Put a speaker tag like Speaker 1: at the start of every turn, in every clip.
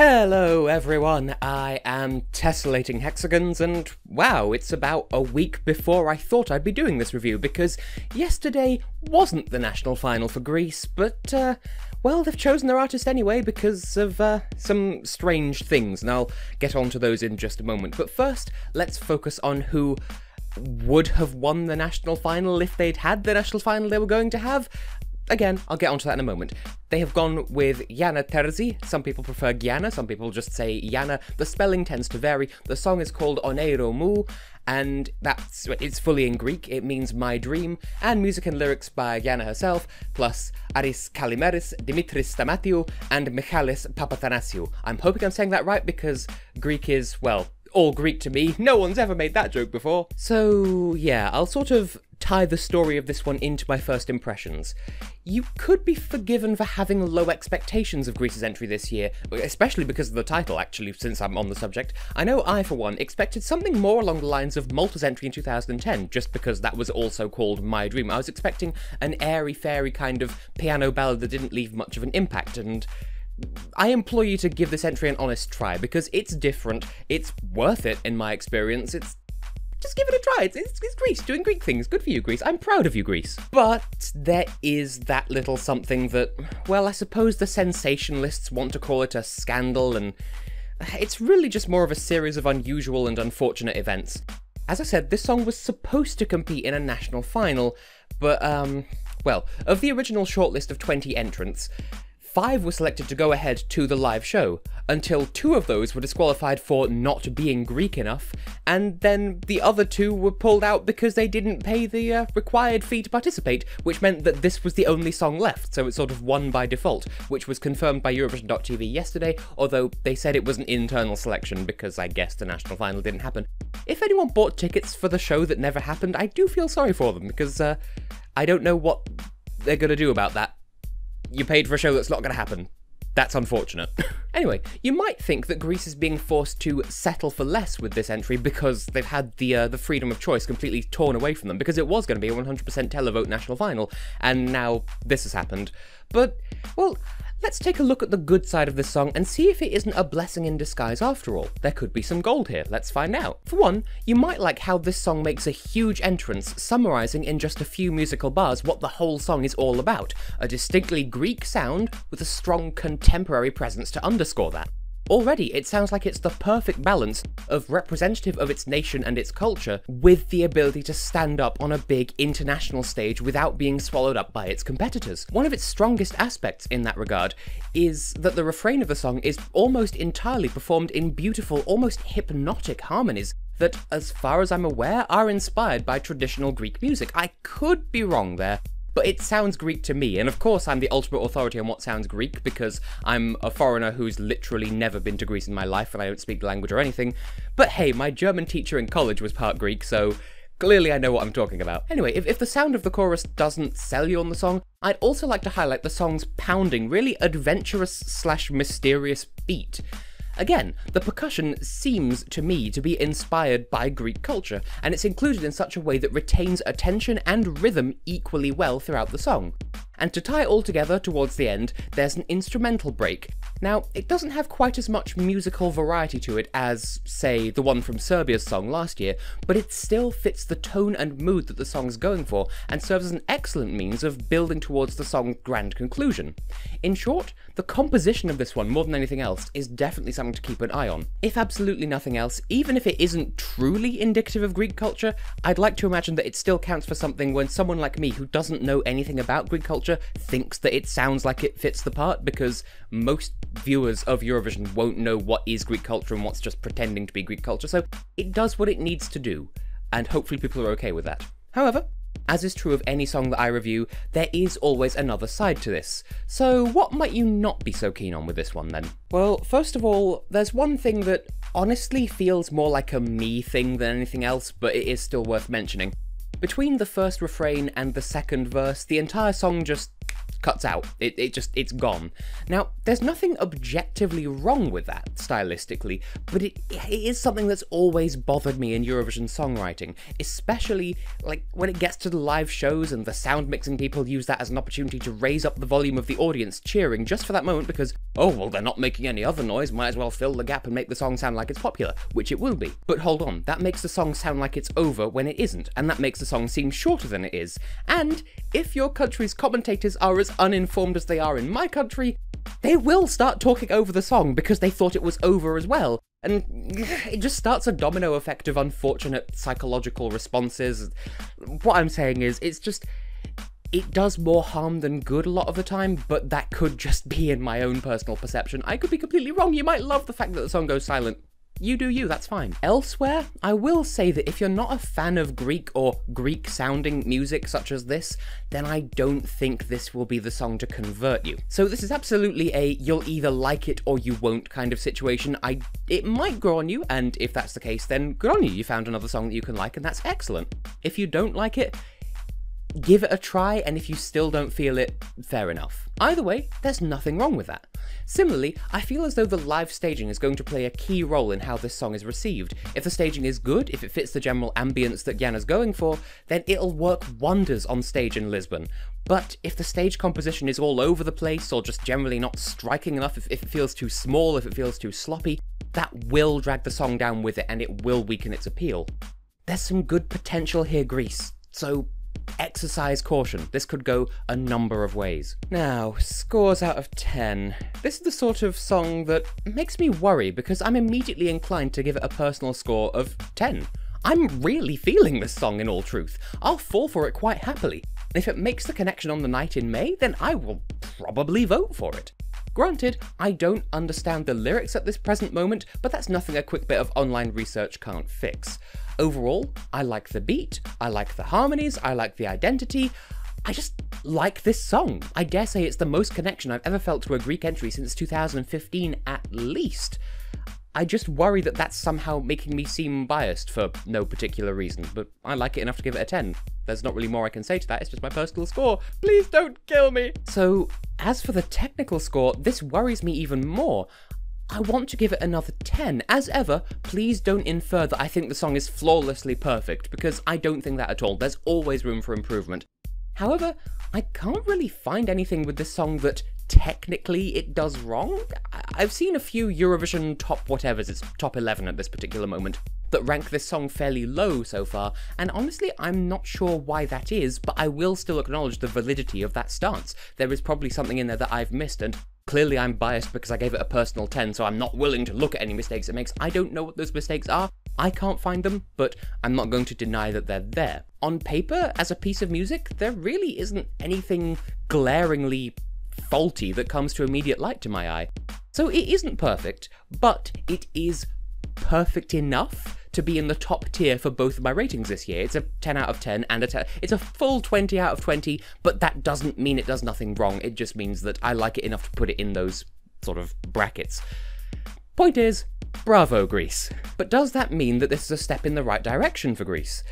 Speaker 1: Hello everyone, I am Tessellating Hexagons, and wow, it's about a week before I thought I'd be doing this review, because yesterday wasn't the national final for Greece, but, well, they've chosen their artist anyway because of, some strange things, and I'll get onto those in just a moment. But first, let's focus on who would have won the national final if they'd had the national final they were going to have. Again, I'll get onto that in a moment. They have gone with Gianna Terzi. Some people prefer Gianna, some people just say Gianna. The spelling tends to vary. The song is called Oneiro, and it's fully in Greek. It means my dream, and music and lyrics by Gianna herself, plus Aris Kalimeris, Dimitris Stamatiu, and Michalis Papathanasiou. I'm hoping I'm saying that right because Greek is, well, all Greek to me. No one's ever made that joke before. So yeah, I'll sort of tie the story of this one into my first impressions. You could be forgiven for having low expectations of Greece's entry this year, especially because of the title, actually, since I'm on the subject. I know I, for one, expected something more along the lines of Malta's entry in 2010, just because that was also called My Dream. I was expecting an airy-fairy kind of piano ballad that didn't leave much of an impact, and I implore you to give this entry an honest try, because it's different, it's worth it in my experience, just give it a try. It's Greece, doing Greek things. Good for you, Greece. I'm proud of you, Greece. But there is that little something that, well, I suppose the sensationalists want to call it a scandal, and it's really just more of a series of unusual and unfortunate events. As I said, this song was supposed to compete in a national final, but, well, of the original shortlist of 20 entrants, 5 were selected to go ahead to the live show, until 2 of those were disqualified for not being Greek enough, and then the other 2 were pulled out because they didn't pay the required fee to participate, which meant that this was the only song left, so it sort of won by default, which was confirmed by Eurovision.tv yesterday, although they said it was an internal selection because I guess the national final didn't happen. If anyone bought tickets for the show that never happened, I do feel sorry for them, because I don't know what they're gonna do about that. You paid for a show that's not going to happen. That's unfortunate. Anyway, you might think that Greece is being forced to settle for less with this entry because they've had the freedom of choice completely torn away from them, because it was going to be a 100% televote national final, and now this has happened. But, well, let's take a look at the good side of this song and see if it isn't a blessing in disguise after all. There could be some gold here, let's find out. For one, you might like how this song makes a huge entrance, summarising in just a few musical bars what the whole song is all about. A distinctly Greek sound with a strong contemporary presence to underscore that. Already, it sounds like it's the perfect balance of representative of its nation and its culture, with the ability to stand up on a big international stage without being swallowed up by its competitors. One of its strongest aspects in that regard is that the refrain of the song is almost entirely performed in beautiful, almost hypnotic harmonies that, as far as I'm aware, are inspired by traditional Greek music. I could be wrong there, but it sounds Greek to me, and of course I'm the ultimate authority on what sounds Greek because I'm a foreigner who's literally never been to Greece in my life and I don't speak the language or anything. But hey, my German teacher in college was part Greek, so clearly I know what I'm talking about. Anyway, if the sound of the chorus doesn't sell you on the song, I'd also like to highlight the song's pounding, really adventurous / mysterious beat. Again, the percussion seems to me to be inspired by Greek culture, and it's included in such a way that retains attention and rhythm equally well throughout the song. And to tie it all together towards the end, there's an instrumental break. Now, it doesn't have quite as much musical variety to it as, say, the one from Serbia's song last year, but it still fits the tone and mood that the song's going for, and serves as an excellent means of building towards the song's grand conclusion. In short, the composition of this one, more than anything else, is definitely something to keep an eye on. If absolutely nothing else, even if it isn't truly indicative of Greek culture, I'd like to imagine that it still counts for something when someone like me who doesn't know anything about Greek culture thinks that it sounds like it fits the part, because most viewers of Eurovision won't know what is Greek culture and what's just pretending to be Greek culture, so it does what it needs to do, and hopefully people are okay with that. However, as is true of any song that I review, there is always another side to this. So what might you not be so keen on with this one then? Well, first of all, there's one thing that honestly feels more like a me thing than anything else, but it is still worth mentioning. Between the first refrain and the second verse, the entire song just cuts out. It's gone. Now, there's nothing objectively wrong with that, stylistically, but it is something that's always bothered me in Eurovision songwriting, especially, like, when it gets to the live shows and the sound mixing people use that as an opportunity to raise up the volume of the audience cheering just for that moment because, oh, well, they're not making any other noise, might as well fill the gap and make the song sound like it's popular, which it will be. But hold on, that makes the song sound like it's over when it isn't, and that makes the song seem shorter than it is. And if your country's commentators are as uninformed as they are in my country, they will start talking over the song because they thought it was over as well. And it just starts a domino effect of unfortunate psychological responses. What I'm saying is, it does more harm than good a lot of the time, but that could just be in my own personal perception. I could be completely wrong. You might love the fact that the song goes silent. You do you, that's fine. Elsewhere, I will say that if you're not a fan of Greek or Greek-sounding music such as this, then I don't think this will be the song to convert you. So this is absolutely a you'll either like it or you won't kind of situation. It might grow on you, and if that's the case, then good on you. You found another song that you can like, and that's excellent. If you don't like it, give it a try, and if you still don't feel it, fair enough. Either way, there's nothing wrong with that. Similarly, I feel as though the live staging is going to play a key role in how this song is received. If the staging is good, if it fits the general ambience that Gianna's going for, then it'll work wonders on stage in Lisbon. But if the stage composition is all over the place, or just generally not striking enough, if it feels too small, if it feels too sloppy, that will drag the song down with it, and it will weaken its appeal. There's some good potential here, Greece, so exercise caution. This could go a number of ways. Now, scores out of 10. This is the sort of song that makes me worry because I'm immediately inclined to give it a personal score of 10. I'm really feeling this song in all truth. I'll fall for it quite happily. If it makes the connection on the night in May, then I will probably vote for it. Granted, I don't understand the lyrics at this present moment, but that's nothing a quick bit of online research can't fix. Overall, I like the beat, I like the harmonies, I like the identity. I just like this song. I dare say it's the most connection I've ever felt to a Greek entry since 2015 at least. I just worry that that's somehow making me seem biased for no particular reason, but I like it enough to give it a 10. There's not really more I can say to that, it's just my personal score. Please don't kill me! So, as for the technical score, this worries me even more. I want to give it another 10. As ever, please don't infer that I think the song is flawlessly perfect, because I don't think that at all. There's always room for improvement. However, I can't really find anything with this song that technically it does wrong. I've seen a few Eurovision top whatevers, it's top 11 at this particular moment, that rank this song fairly low so far, and honestly I'm not sure why that is, but I will still acknowledge the validity of that stance. There is probably something in there that I've missed, and clearly I'm biased because I gave it a personal 10, so I'm not willing to look at any mistakes it makes. I don't know what those mistakes are. I can't find them, but I'm not going to deny that they're there. On paper, as a piece of music, there really isn't anything glaringly faulty that comes to immediate light to my eye. So it isn't perfect, but it is perfect enough to be in the top tier for both of my ratings this year. It's a 10 out of 10 and a 10. It's a full 20 out of 20, but that doesn't mean it does nothing wrong. It just means that I like it enough to put it in those sort of brackets. Point is, bravo Greece. But does that mean that this is a step in the right direction for Greece?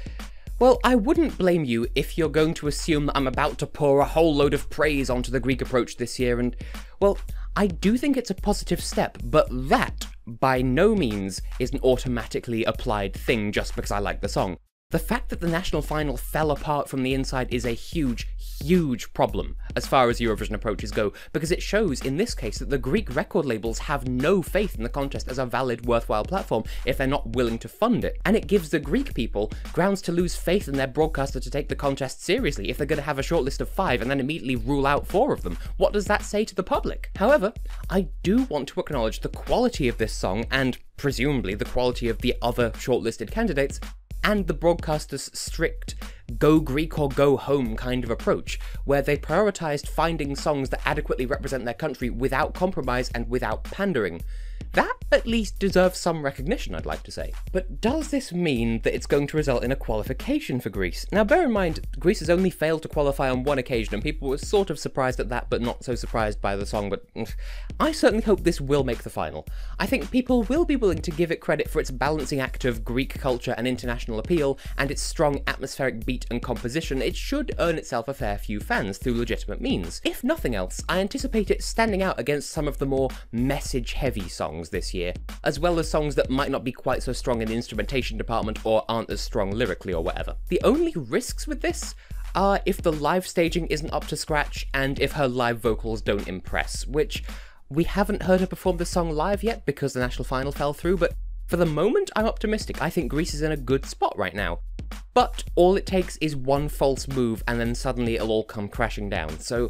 Speaker 1: Well, I wouldn't blame you if you're going to assume that I'm about to pour a whole load of praise onto the Greek approach this year, and, well, I do think it's a positive step, but that, by no means, is an automatically applied thing just because I like the song. The fact that the national final fell apart from the inside is a huge, huge problem as far as Eurovision approaches go, because it shows, in this case, that the Greek record labels have no faith in the contest as a valid, worthwhile platform if they're not willing to fund it. And it gives the Greek people grounds to lose faith in their broadcaster to take the contest seriously if they're going to have a shortlist of 5 and then immediately rule out 4 of them. What does that say to the public? However, I do want to acknowledge the quality of this song, and presumably the quality of the other shortlisted candidates, and the broadcaster's strict go Greek or go home kind of approach, where they prioritised finding songs that adequately represent their country without compromise and without pandering. That at least deserve some recognition, I'd like to say. But does this mean that it's going to result in a qualification for Greece? Now bear in mind, Greece has only failed to qualify on one occasion, and people were sort of surprised at that, but not so surprised by the song, but I certainly hope this will make the final. I think people will be willing to give it credit for its balancing act of Greek culture and international appeal, and its strong atmospheric beat and composition. It should earn itself a fair few fans through legitimate means. If nothing else, I anticipate it standing out against some of the more message-heavy songs this year, as well as songs that might not be quite so strong in the instrumentation department or aren't as strong lyrically or whatever. The only risks with this are if the live staging isn't up to scratch and if her live vocals don't impress, which we haven't heard her perform this song live yet because the national final fell through, but for the moment I'm optimistic. I think Greece is in a good spot right now. But all it takes is one false move and then suddenly it'll all come crashing down, so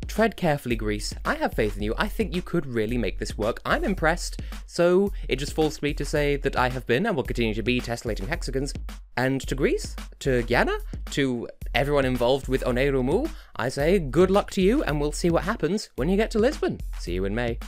Speaker 1: tread carefully, Greece. I have faith in you. I think you could really make this work. I'm impressed. So it just falls to me to say that I have been and will continue to be Tessellating Hexagons. And to Greece, to Gianna, to everyone involved with Oneiro, I say good luck to you, and we'll see what happens when you get to Lisbon. See you in May.